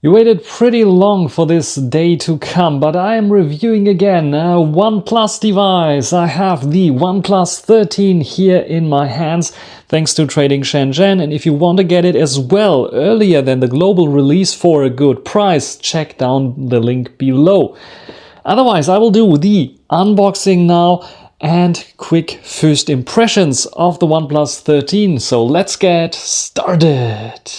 You waited pretty long for this day to come, but I am reviewing again a OnePlus device. I have the OnePlus 13 here in my hands, thanks to tradingshenzhen, and if you want to get it as well earlier than the global release for a good price, check down the link below. Otherwise, I will do the unboxing now and quick first impressions of the OnePlus 13. So let's get started.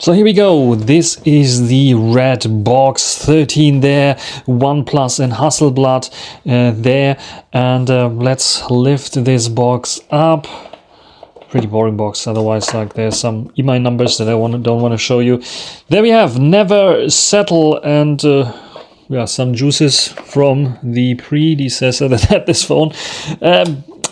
So here we go. This is the red box 13 there, OnePlus and Hasselblad there, and let's lift this box up. Pretty boring box, otherwise like there's some EMI numbers that I don't want to show you. There we have Never Settle, and yeah, some juices from the predecessor that had this phone.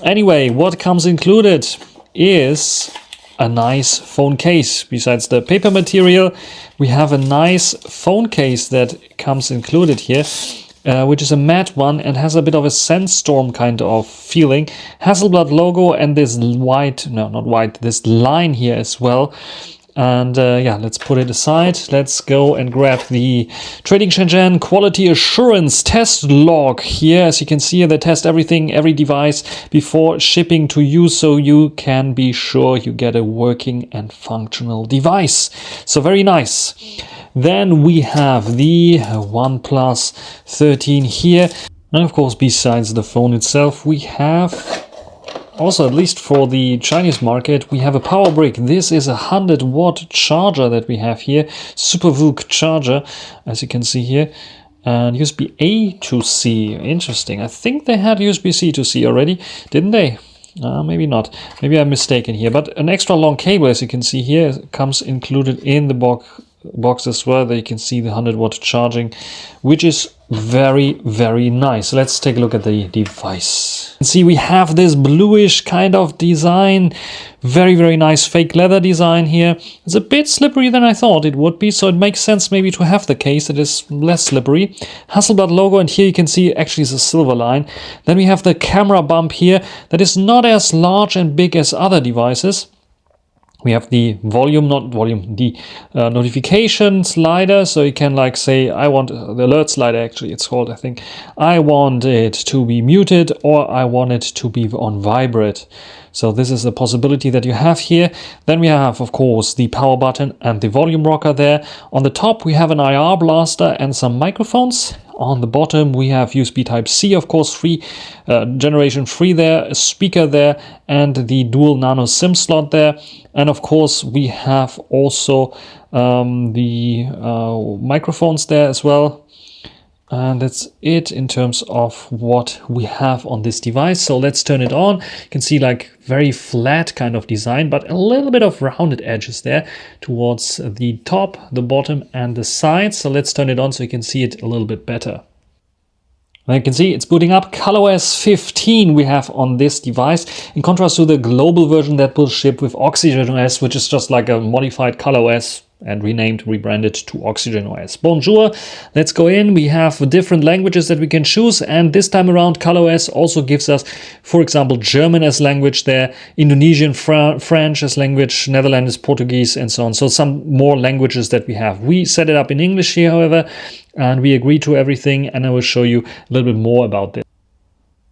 Anyway, what comes included is a nice phone case. Besides the paper material, we have a nice phone case that comes included here, which is a matte one and has a bit of a sandstorm kind of feeling. Hasselblad logo and this this line here as well. And yeah, let's put it aside. Let's go and grab the tradingshenzhen quality assurance test log here. As you can see, they test everything, every device before shipping to you, so you can be sure you get a working and functional device. So very nice. Then we have the OnePlus 13 here. And of course, besides the phone itself, we have also, at least for the Chinese market, we have a power brick. This is a 100-watt charger that we have here, SuperVOOC charger, as you can see here, and USB-A to C. Interesting. I think they had USB-C to C already, didn't they? Maybe not. Maybe I'm mistaken here. But an extra long cable, as you can see here, comes included in the box as well. There you can see the 100-watt charging, which is very, very nice. Let's take a look at the device. See, we have this bluish kind of design. Very, very nice fake leather design here. It's a bit slippery than I thought it would be, so it makes sense maybe to have the case that is less slippery. Hasselblad logo, and here you can see actually it's a silver line. Then we have the camera bump here that is not as large and big as other devices. We have the notification slider, so you can like say, I want the alert slider, actually it's called, I think. I want it to be muted, or I want it to be on vibrate. So this is a possibility that you have here. Then we have, of course, the power button and the volume rocker there. On the top, we have an IR blaster and some microphones. On the bottom, we have USB Type-C, of course, generation 3 there, a speaker there, and the dual nano SIM slot there. And of course, we have also the microphones there as well. And that's it in terms of what we have on this device. So let's turn it on. You can see like very flat kind of design, but a little bit of rounded edges there towards the top, the bottom, and the sides. So let's turn it on so you can see it a little bit better. And you can see it's booting up ColorOS 15 we have on this device, in contrast to the global version that will ship with OxygenOS, which is just like a modified ColorOS and rebranded to OxygenOS. Bonjour, let's go in. We have different languages that we can choose, and this time around ColorOS also gives us, for example, German as language there, Indonesian, French as language, Netherlands, Portuguese, and so on. So some more languages that we have. We set it up in English here, however, and we agree to everything, and I will show you a little bit more about this.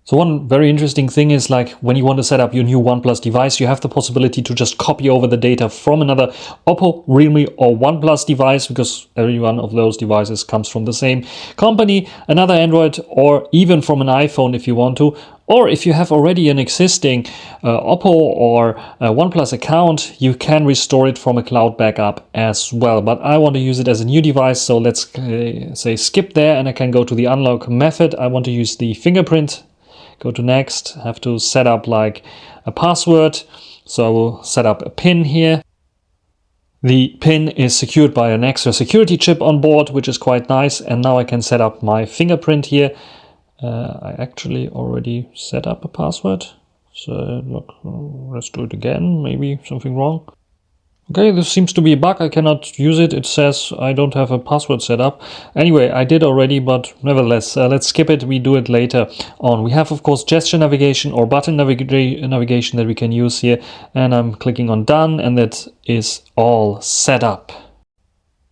So one very interesting thing is, like, when you want to set up your new OnePlus device, you have the possibility to just copy over the data from another Oppo, Realme, or OnePlus device, because every one of those devices comes from the same company, another Android, or even from an iPhone if you want to. Or if you have already an existing Oppo or OnePlus account, you can restore it from a cloud backup as well. But I want to use it as a new device, so let's say skip there, and I can go to the unlock method. I want to use the fingerprint. Go to next, have to set up like a password. So I will set up a PIN here. The PIN is secured by an extra security chip on board, which is quite nice. And now I can set up my fingerprint here. I actually already set up a password. So look, let's do it again, maybe something wrong. Okay, this seems to be a bug. I cannot use it. It says I don't have a password set up. Anyway, I did already, but nevertheless, let's skip it. We do it later on. We have, of course, gesture navigation or button navigation that we can use here. And I'm clicking on done, and that is all set up.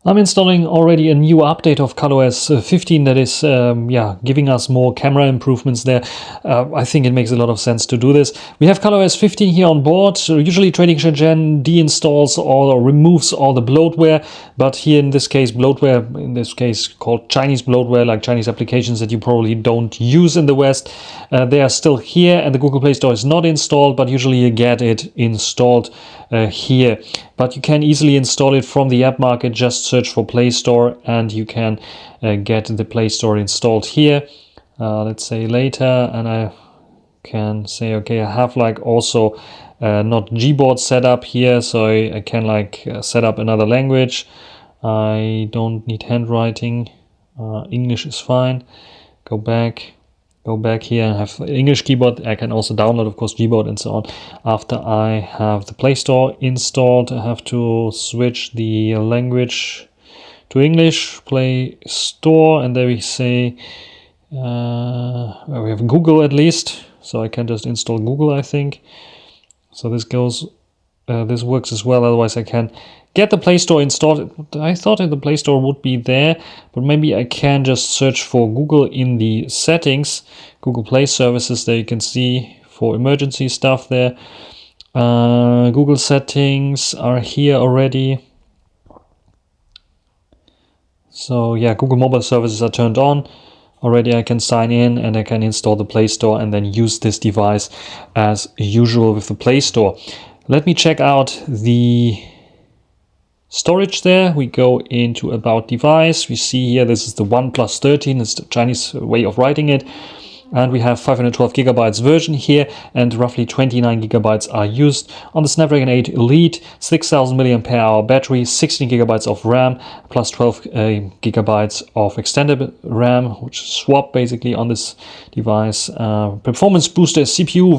I'm installing already a new update of ColorOS 15 that is giving us more camera improvements there. I think it makes a lot of sense to do this. We have ColorOS 15 here on board. So usually tradingshenzhen deinstalls or removes all the bloatware, but here in this case bloatware, in this case called Chinese bloatware, like Chinese applications that you probably don't use in the West, they are still here, and the Google Play Store is not installed, but usually you get it installed here. But you can easily install it from the app market. Just search for Play Store and you can get the Play Store installed here. Let's say later, and I can say, okay, I have like also not Gboard set up here, so I can like set up another language. I don't need handwriting. English is fine. Go back here and have English keyboard. I can also download, of course, Gboard and so on. After I have the Play Store installed, I have to switch the language to English, Play Store, and there we say we have Google at least, so I can just install Google, I think. So this goes, this works as well. Otherwise, I can get the Play Store installed. I thought that the Play Store would be there, but maybe I can just search for Google in the settings, Google Play Services. There you can see for emergency stuff there. Google settings are here already. So yeah, Google mobile services are turned on. Already I can sign in and I can install the Play Store and then use this device as usual with the Play Store. Let me check out the storage there. We go into about device. We see here this is the OnePlus 13. It's the Chinese way of writing it. And we have 512 gigabytes version here, and roughly 29 gigabytes are used on the Snapdragon 8 Elite, 6000 mAh battery, 16 gigabytes of RAM, plus 12 gigabytes of extended RAM, which is swap basically on this device. Performance booster CPU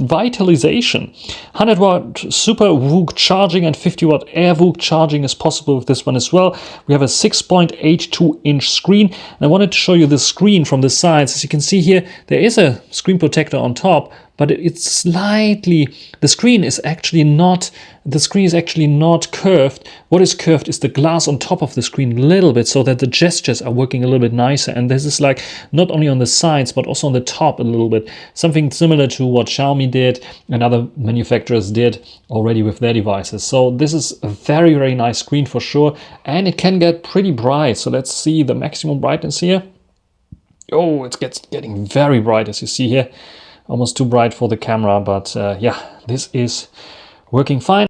vitalization, 100 watt super VOOC charging and 50 watt air VOOC charging is possible with this one as well. We have a 6.82 inch screen, and I wanted to show you the screen from the sides. As you can see here, there is a screen protector on top, but it's slightly, the screen is actually not curved. What is curved is the glass on top of the screen a little bit, so that the gestures are working a little bit nicer. And this is like not only on the sides but also on the top a little bit, something similar to what Xiaomi did and other manufacturers did already with their devices. So this is a very, very nice screen for sure, and it can get pretty bright. So let's see the maximum brightness here. Oh, it's getting very bright, as you see here. Almost too bright for the camera, but yeah, this is working fine.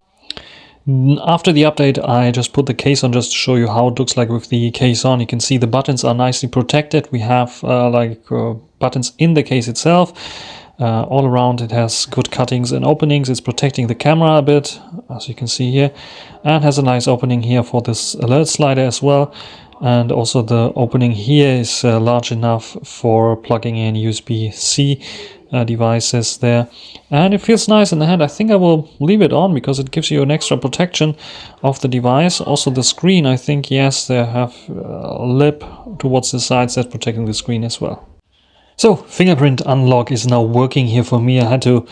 After the update, I just put the case on just to show you how it looks like with the case on. You can see the buttons are nicely protected. We have buttons in the case itself. All around it has good cuttings and openings. It's protecting the camera a bit, as you can see here, and has a nice opening here for this alert slider as well. And also the opening here is large enough for plugging in USB-C devices there. And it feels nice in the hand. I think I will leave it on because it gives you an extra protection of the device. Also the screen, I think, yes, they have a lip towards the sides that's protecting the screen as well. So fingerprint unlock is now working here for me. I had to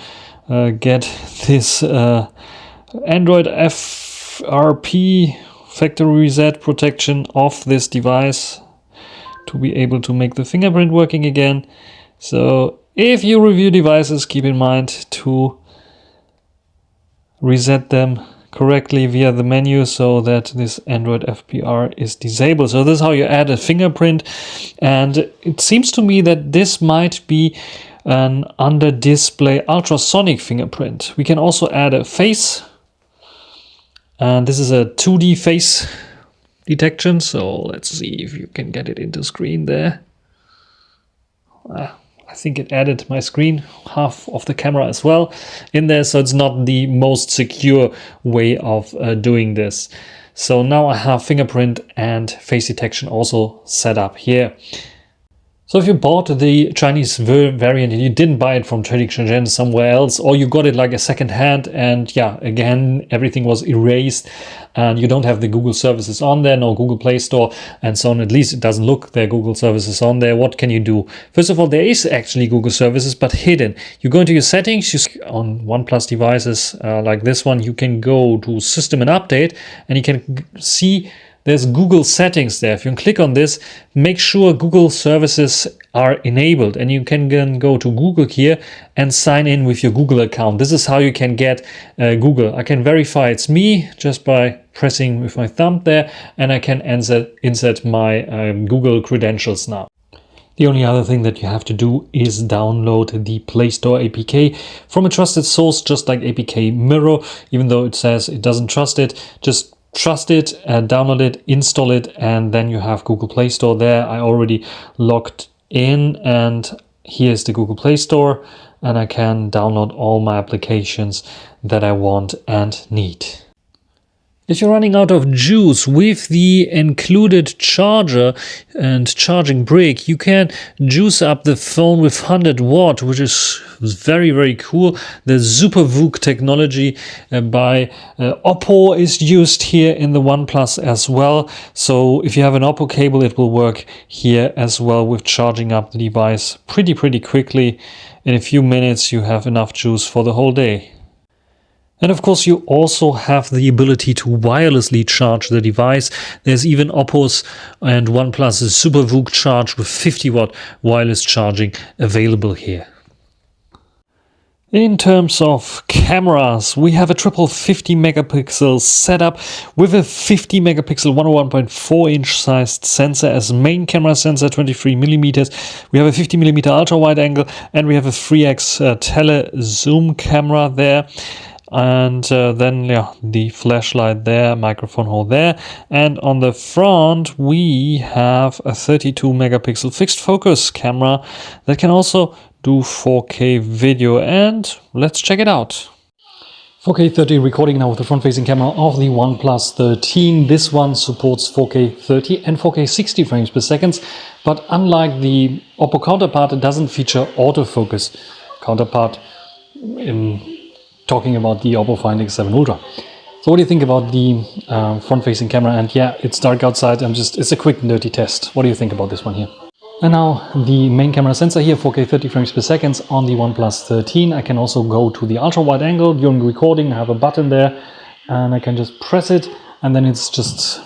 get this Android FRP factory reset protection off this device to be able to make the fingerprint working again. So if you review devices, keep in mind to reset them correctly via the menu so that this Android FPR is disabled. So this is how you add a fingerprint, and it seems to me that this might be an under display ultrasonic fingerprint. We can also add a face, and this is a 2D face detection. So let's see if you can get it into screen there. I think it added my screen, half of the camera as well in there. So it's not the most secure way of doing this. So now I have fingerprint and face detection also set up here. So if you bought the Chinese variant and you didn't buy it from tradingshenzhen somewhere else, or you got it like a second hand and yeah, again, everything was erased and you don't have the Google services on there, no Google Play Store and so on, at least it doesn't look there Google services on there, what can you do? First of all, there is actually Google services, but hidden. You go into your settings, on OnePlus devices like this one, you can go to System and Update and you can see there's Google settings there. If you click on this, make sure Google services are enabled and you can then go to Google here and sign in with your Google account. This is how you can get Google. I can verify it's me just by pressing with my thumb there, and I can insert my Google credentials now. The only other thing that you have to do is download the Play Store APK from a trusted source, just like APK Mirror. Even though it says it doesn't trust it, just trust it, download it, install it, and then you have Google Play Store there. I already logged in and here's the Google Play Store, and I can download all my applications that I want and need. If you're running out of juice with the included charger and charging brick, you can juice up the phone with 100 watt, which is very, very cool. The SuperVOOC technology by Oppo is used here in the OnePlus as well. So if you have an Oppo cable, it will work here as well with charging up the device pretty quickly. In a few minutes, you have enough juice for the whole day. And of course, you also have the ability to wirelessly charge the device. There's even Oppo's and OnePlus's SuperVOOC charge with 50 watt wireless charging available here. In terms of cameras, we have a triple 50 megapixel setup with a 50 megapixel 101.4 inch sized sensor as main camera sensor, 23 millimeters. We have a 50 millimeter ultra wide angle, and we have a 3x tele zoom camera there. And then the flashlight there, microphone hole there, and on the front we have a 32 megapixel fixed focus camera that can also do 4K video, and let's check it out. 4K 30 recording now with the front-facing camera of the OnePlus 13. This one supports 4K 30 and 4K 60 frames per second, but unlike the Oppo counterpart, it doesn't feature autofocus counterpart in talking about the Oppo Find X7 Ultra. So what do you think about the front-facing camera? And yeah, it's dark outside. It's a quick and dirty test. What do you think about this one here? And now the main camera sensor here, 4K 30 frames per second on the OnePlus 13. I can also go to the ultra wide angle during recording. I have a button there and I can just press it, and then it's just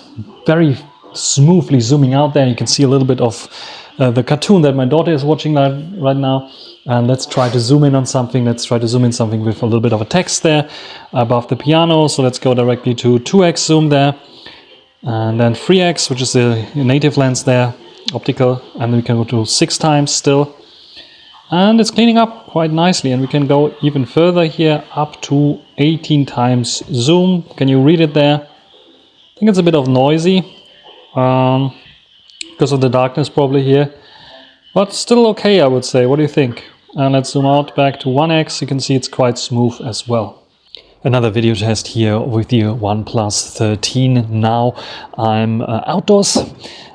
very smoothly zooming out there. You can see a little bit of the cartoon that my daughter is watching right now. And let's try to zoom in on something. Let's try to zoom in something with a little bit of a text there above the piano. So let's go directly to 2x zoom there. And then 3x, which is the native lens there, optical. And then we can go to 6 times still. And it's cleaning up quite nicely. And we can go even further here up to 18 times zoom. Can you read it there? I think it's a bit of noisy because of the darkness probably here. But still okay, I would say. What do you think? And let's zoom out back to 1x. You can see it's quite smooth as well. Another video test here with the OnePlus 13. Now I'm outdoors,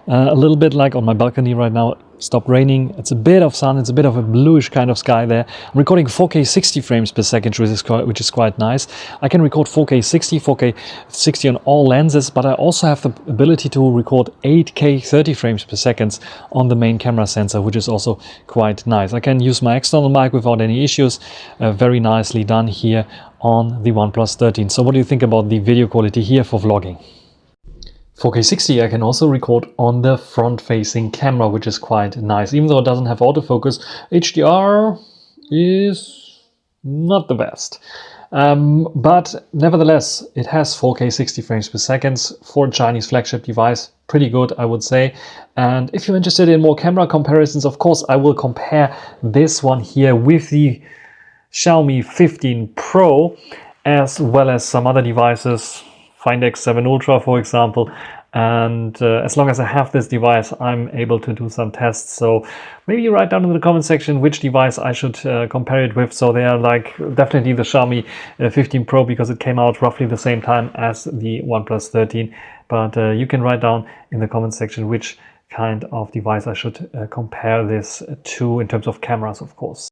a little bit like on my balcony right now. Stopped raining. It's a bit of sun. It's a bit of a bluish kind of sky there. I'm recording 4K 60 frames per second, which is quite nice. I can record 4K 60, 4K 60 on all lenses, but I also have the ability to record 8K 30 frames per second on the main camera sensor, which is also quite nice. I can use my external mic without any issues. Very nicely done here on the OnePlus 13. So what do you think about the video quality here for vlogging? 4K 60 I can also record on the front-facing camera, which is quite nice. Even though it doesn't have autofocus, HDR is not the best. But nevertheless, it has 4K 60 frames per second for a Chinese flagship device. Pretty good, I would say. And if you're interested in more camera comparisons, of course, I will compare this one here with the Xiaomi 15 Pro, as well as some other devices, Find X7 Ultra, for example. And as long as I have this device, I'm able to do some tests. So maybe you write down in the comment section which device I should compare it with. So they are like definitely the Xiaomi 15 Pro, because it came out roughly the same time as the OnePlus 13. But you can write down in the comment section which kind of device I should compare this to in terms of cameras, of course.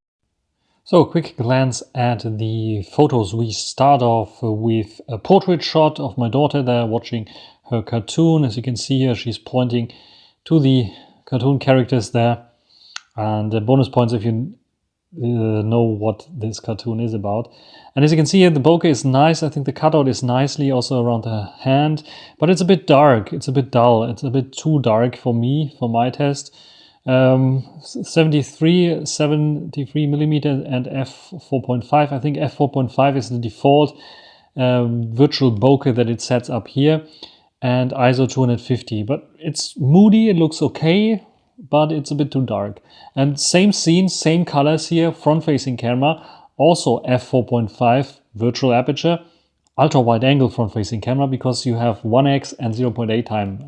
So a quick glance at the photos. We start off with a portrait shot of my daughter there watching her cartoon. As you can see here, she's pointing to the cartoon characters there. And bonus points if you know what this cartoon is about. And as you can see here, the bokeh is nice. I think the cutout is nicely also around the hand, but it's a bit dark. It's a bit dull. It's a bit too dark for me, for my test. 73 millimeter and f4.5. I think f4.5 is the default virtual bokeh that it sets up here, and ISO 250. But it's moody. It looks okay, but it's a bit too dark. And same scene, same colors here, front-facing camera, also f4.5 virtual aperture, ultra-wide angle front-facing camera because you have 1x and 0.8 time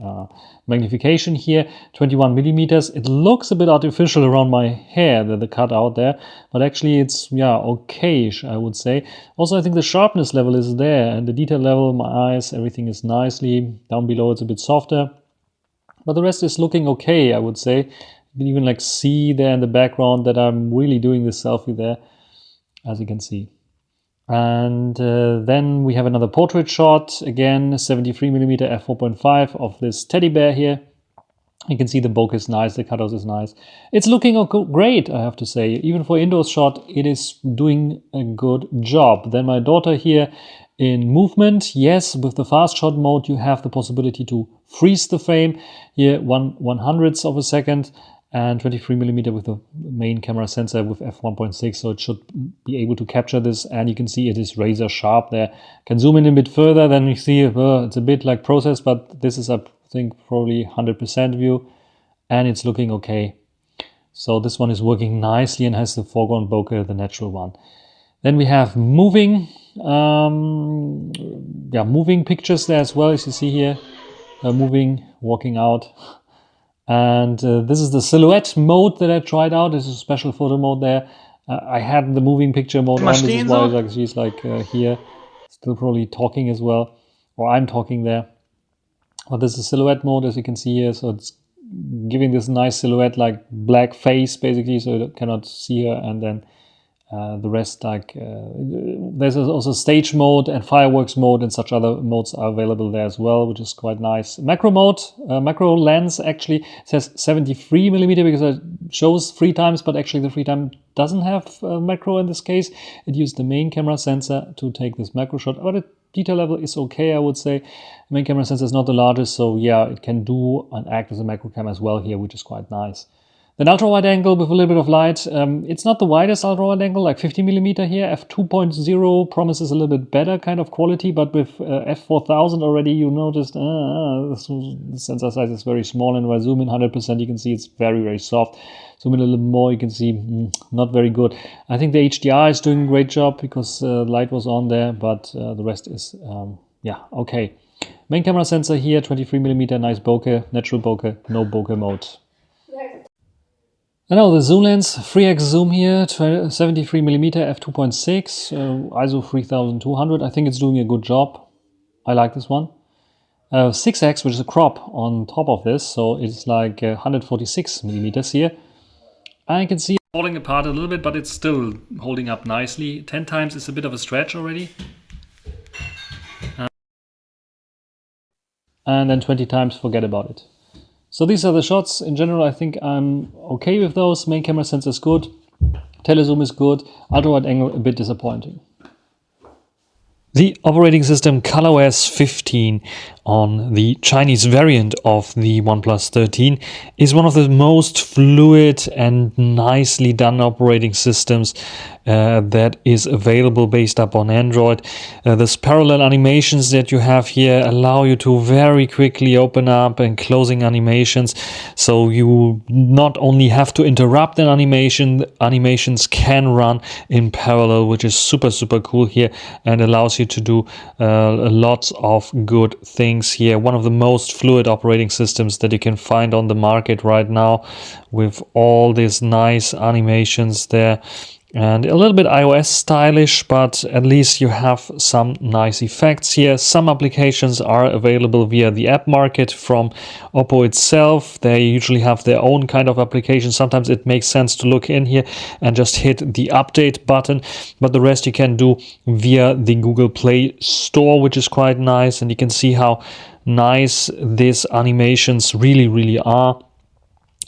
magnification here, 21 millimeters. It looks a bit artificial around my hair, the cutout there, but actually it's, yeah, okay-ish, I would say. Also, I think the sharpness level is there, and the detail level, my eyes, everything is nicely. Down below, it's a bit softer. But the rest is looking okay, I would say. You can even like see there in the background that I'm really doing this selfie there, as you can see. And then we have another portrait shot, again 73 millimeter f4.5 of this teddy bear here. You can see the bokeh is nice, the cutout is nice. It's looking great, I have to say. Even for indoors shot, it is doing a good job. Then my daughter here in movement, yes, with the fast shot mode, you have the possibility to freeze the frame here, 1/100th of a second, and 23 millimeter with the main camera sensor with f1.6, so it should be able to capture this, and you can see it is razor sharp there. Can zoom in a bit further, then you see it's a bit like processed, but this is, I think, probably 100% view, and it's looking okay. So this one is working nicely and has the foreground bokeh, the natural one. Then we have moving pictures there as well, as you see here, moving, walking out. And this is the silhouette mode that I tried out. This is a special photo mode there. I had the moving picture mode on. This is why she's like here, still probably talking as well, or I'm talking there. But this is silhouette mode, as you can see here. So it's giving this nice silhouette, like black face basically, so you cannot see her. And then the rest, like there's also stage mode and fireworks mode, and such other modes are available there as well, which is quite nice. Macro mode, macro lens actually says 73 millimeter because it shows 3 times, but actually the 3 time doesn't have macro in this case. It used the main camera sensor to take this macro shot, but the detail level is okay, I would say. The main camera sensor is not the largest, so yeah, it can do and act as a macro camera as well here, which is quite nice. Then ultra-wide angle with a little bit of light. It's not the widest ultra-wide angle, like 50 millimeter here. f2.0 promises a little bit better kind of quality, but with f4000 already, you noticed the sensor size is very small, and when I zoom in 100%, you can see it's very, very soft. Zoom in a little more, you can see not very good. I think the HDR is doing a great job because light was on there, but the rest is, yeah, okay. Main camera sensor here, 23 millimeter, nice bokeh, natural bokeh, no bokeh mode. And now the zoom lens, 3x zoom here, 73 millimeter f2.6, ISO 3200. I think it's doing a good job. I like this one. 6x, which is a crop on top of this, so it's like 146 millimeters here. I can see it falling apart a little bit, but it's still holding up nicely. 10 times is a bit of a stretch already. And then 20 times, forget about it. So these are the shots. In general, I think I'm okay with those. Main camera sensor is good. Telezoom is good. Ultra wide angle, a bit disappointing. The operating system ColorOS 15 on the Chinese variant of the OnePlus 13 is one of the most fluid and nicely done operating systems that is available based up on Android. These parallel animations that you have here allow you to very quickly open up and closing animations, so you not only have to interrupt an animation, animations can run in parallel, which is super cool here and allows you to do lots of good things here. One of the most fluid operating systems that you can find on the market right now, with all these nice animations there. and a little bit iOS stylish, but at least you have some nice effects here. Some applications are available via the app market from Oppo itself. They usually have their own kind of application. Sometimes it makes sense to look in here and just hit the update button, but the rest you can do via the Google Play Store, which is quite nice. And you can see how nice these animations really are.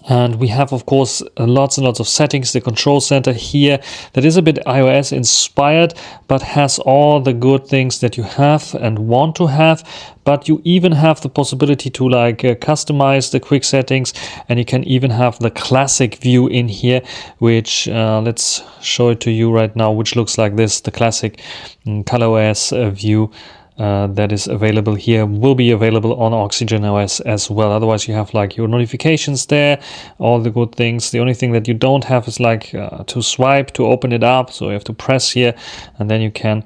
And we have, of course, lots and lots of settings. The control center here that is a bit iOS inspired, but has all the good things that you have and want to have. But you even have the possibility to like customize the quick settings, and you can even have the classic view in here, which let's show it to you right now, which looks like this. The classic ColorOS view that is available here will be available on Oxygen OS as well. Otherwise you have like your notifications there, all the good things. The only thing that you don't have is like to swipe to open it up, so you have to press here and then you can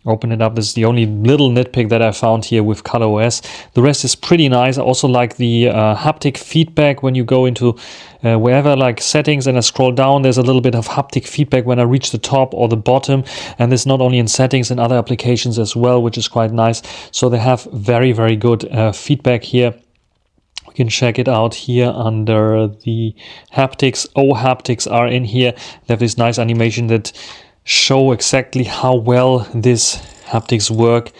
open it up. This is the only little nitpick that I found here with ColorOS. The rest is pretty nice. I also like the haptic feedback when you go into wherever like settings and I scroll down, there's a little bit of haptic feedback when I reach the top or the bottom, and this not only in settings and other applications as well, which is quite nice. So they have very good feedback here. You can check it out here under the haptics. Haptics are in here. They have this nice animation that show exactly how well this haptics work,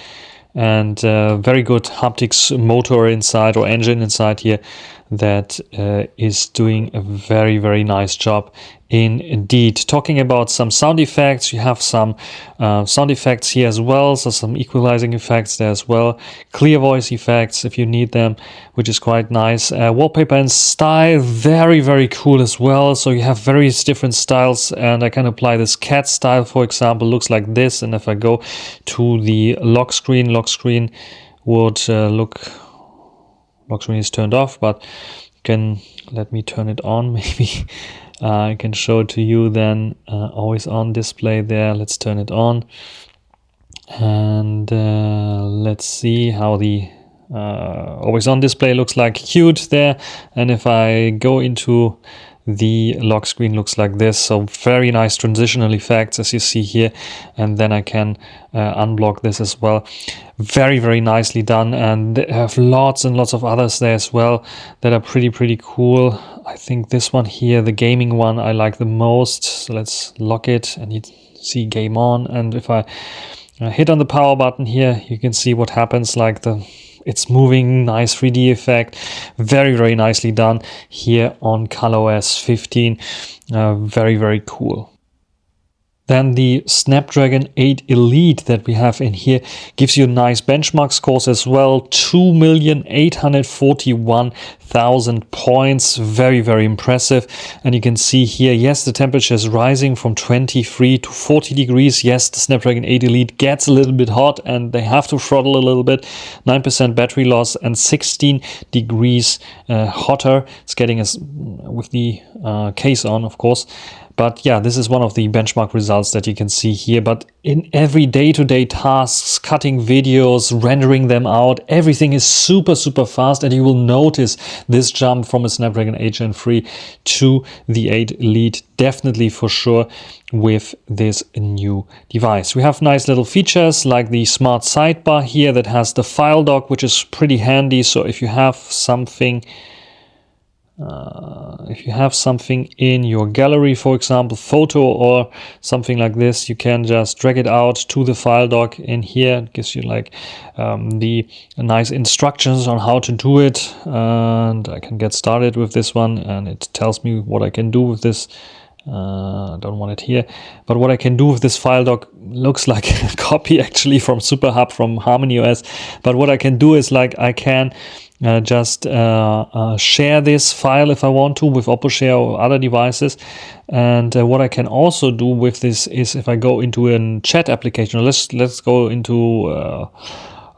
and very good haptics motor inside or engine inside here that is doing a very nice job indeed. Talking about some sound effects, you have some sound effects here as well, so some equalizing effects there as well, clear voice effects if you need them, which is quite nice. Wallpaper and style, very cool as well. So you have various different styles, and I can apply this cat style, for example, looks like this. And if I go to the lock screen would lock screen is turned off, but you can let me turn it on maybe. I can show it to you then. Always on display there. Let's turn it on, and let's see how the always on display looks like. Cute there. And if I go into the lock screen, looks like this. So very nice transitional effects as you see here, and then I can unblock this as well. Very nicely done, and they have lots and lots of others there as well that are pretty cool. I think this one here, the gaming one, I like the most. So let's lock it, and you see game on, and if I hit on the power button here, you can see what happens, like it's moving, nice 3D effect, very nicely done here on ColorOS 15. Very cool. Then the Snapdragon 8 Elite that we have in here gives you nice benchmark scores as well. 2,841,000 points. Very impressive. And you can see here, yes, the temperature is rising from 23 to 40 degrees. Yes, the Snapdragon 8 Elite gets a little bit hot and they have to throttle a little bit. 9% battery loss and 16 degrees hotter. It's getting us with the case on, of course. But yeah, this is one of the benchmark results that you can see here. But in every day-to-day tasks, cutting videos, rendering them out, everything is super fast, and you will notice this jump from a Snapdragon 8 Gen 3 to the 8 Elite, definitely for sure, with this new device. We have nice little features like the smart sidebar here that has the file dock, which is pretty handy. So if you have something in your gallery, for example, photo or something like this, you can just drag it out to the file dock in here. It gives you like the nice instructions on how to do it, and I can get started with this one, and it tells me what I can do with this. I don't want it here, but what I can do with this file dock looks like a copy actually from SuperHub from HarmonyOS, but what I can do is like I can just share this file if I want to with Oppo Share or other devices. And what I can also do with this is if I go into a chat application, let's go into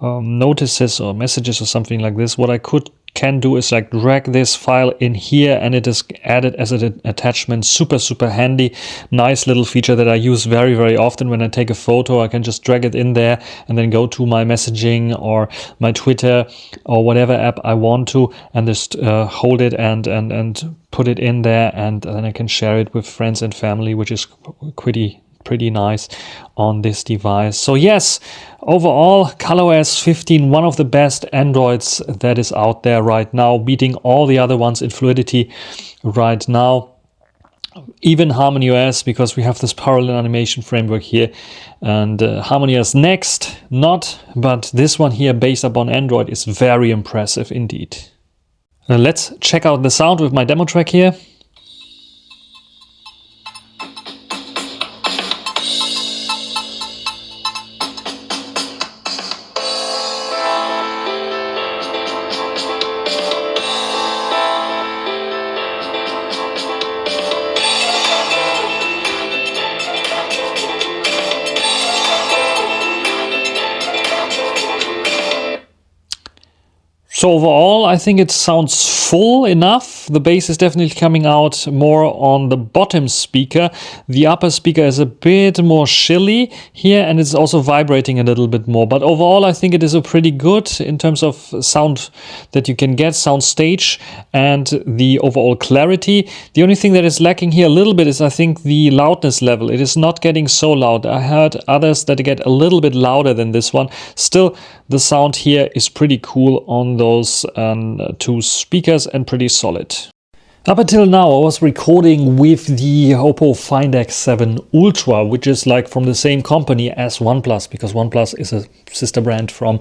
notices or messages or something like this. What I could can do is like drag this file in here and it is added as an attachment. Super, super handy. Nice little feature that I use very, very often. When I take a photo, I can just drag it in there and then go to my messaging or my Twitter or whatever app I want to, and just hold it and put it in there, and then I can share it with friends and family, which is pretty nice on this device. So yes, overall, ColorOS 15, one of the best Androids that is out there right now, beating all the other ones in fluidity right now. Even HarmonyOS, because we have this parallel animation framework here, and HarmonyOS next, not, but this one here based upon Android is very impressive indeed. Now let's check out the sound with my demo track here. So overall, I think it sounds full enough. The bass is definitely coming out more on the bottom speaker. The upper speaker is a bit more shrilly here, and it's also vibrating a little bit more. But overall, I think it is a pretty good in terms of sound that you can get, sound stage, and the overall clarity. The only thing that is lacking here a little bit is, I think, the loudness level. It is not getting so loud. I heard others that get a little bit louder than this one. Still, the sound here is pretty cool on those two speakers and pretty solid. Up until now, I was recording with the Oppo Find X7 Ultra, which is like from the same company as OnePlus, because OnePlus is a sister brand from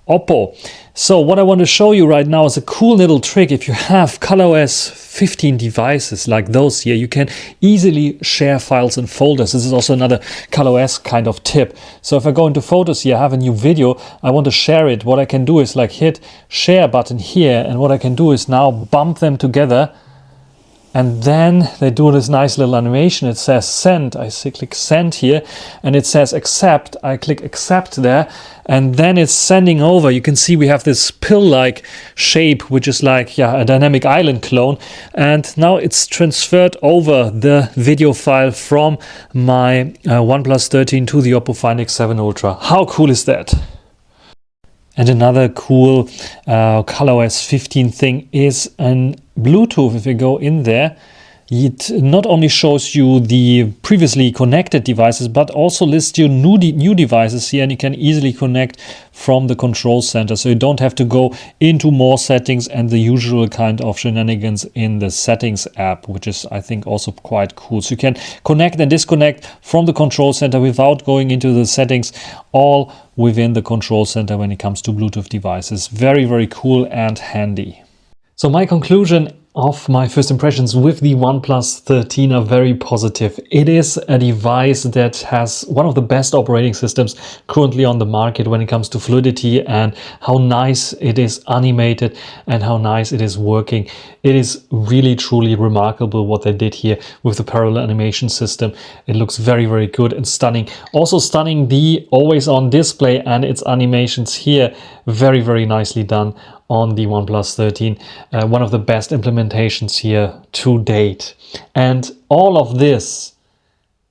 Oppo. So what I want to show you right now is a cool little trick. If you have ColorOS 15 devices like those here, you can easily share files in folders. This is also another ColorOS kind of tip. So if I go into Photos here, I have a new video, I want to share it. What I can do is like hit share button here, and what I can do is now bump them together, and then they do this nice little animation. It says send. I click send here, and it says accept. I click accept there, and then it's sending over. You can see we have this pill-like shape, which is like a dynamic island clone. And now it's transferred over the video file from my OnePlus 13 to the Oppo Find X7 Ultra. How cool is that? And another cool ColorOS 15 thing is an Bluetooth. If you go in there, it not only shows you the previously connected devices, but also lists you new devices here, and you can easily connect from the control center. So you don't have to go into more settings and the usual kind of shenanigans in the settings app, which is, I think, also quite cool. So you can connect and disconnect from the control center without going into the settings, all within the control center when it comes to Bluetooth devices. Very, very cool and handy. So my conclusion of my first impressions with the OnePlus 13 are very positive. It is a device that has one of the best operating systems currently on the market when it comes to fluidity and how nice it is animated and how nice it is working. It is really truly remarkable what they did here with the parallel animation system. It looks very, very good and stunning. Also stunning, the always on display and its animations here, very, very nicely done on the OnePlus 13. One of the best implementations here to date. And all of this,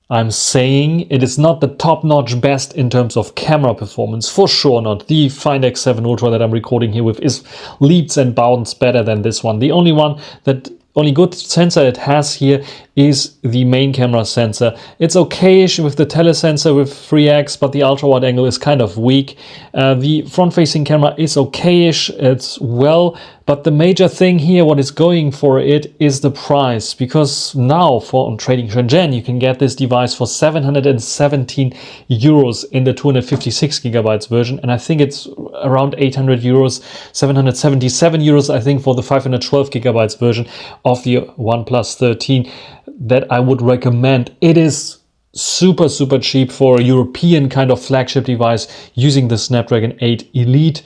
I'm saying, it is not the top-notch best in terms of camera performance, for sure not. The Find X7 Ultra that I'm recording here with is leaps and bounds better than this one. The only good sensor it has here is the main camera sensor. It's okay-ish with the telesensor with 3x, but the ultra-wide angle is kind of weak. The front-facing camera is okay-ish as well, but the major thing here, what is going for it, is the price. Because now on tradingshenzhen, you can get this device for 717 euros in the 256 gigabytes version, and I think it's around 800 euros, 777 euros, I think, for the 512 gigabytes version of the OnePlus 13 that I would recommend. It is super, super cheap for a European kind of flagship device using the Snapdragon 8 Elite,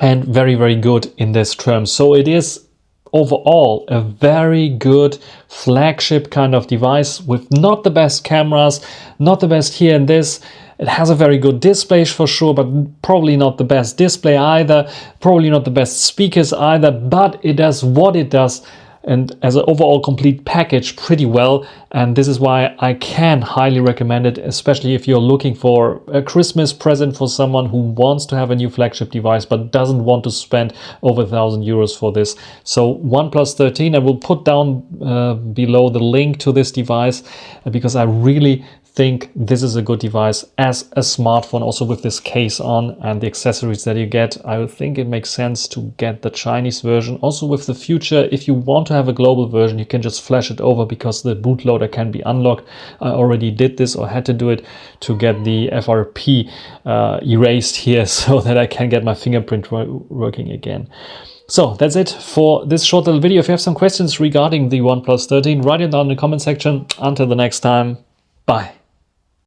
and very, very good in this term. So it is overall a very good flagship kind of device with not the best cameras, not the best here and this. It has a very good display for sure, but probably not the best display either, probably not the best speakers either, but it does what it does and as an overall complete package pretty well. And this is why I can highly recommend it, especially if you're looking for a Christmas present for someone who wants to have a new flagship device but doesn't want to spend over 1,000 euros for this. So OnePlus 13, I will put down below the link to this device because I really think this is a good device as a smartphone, also with this case on and the accessories that you get. I think it makes sense to get the Chinese version. Also with the future, if you want to have a global version, you can just flash it over because the bootloader can be unlocked. I already did this or had to do it to get the FRP erased here so that I can get my fingerprint working again. So that's it for this short little video. If you have some questions regarding the OnePlus 13, write it down in the comment section. Until the next time, bye.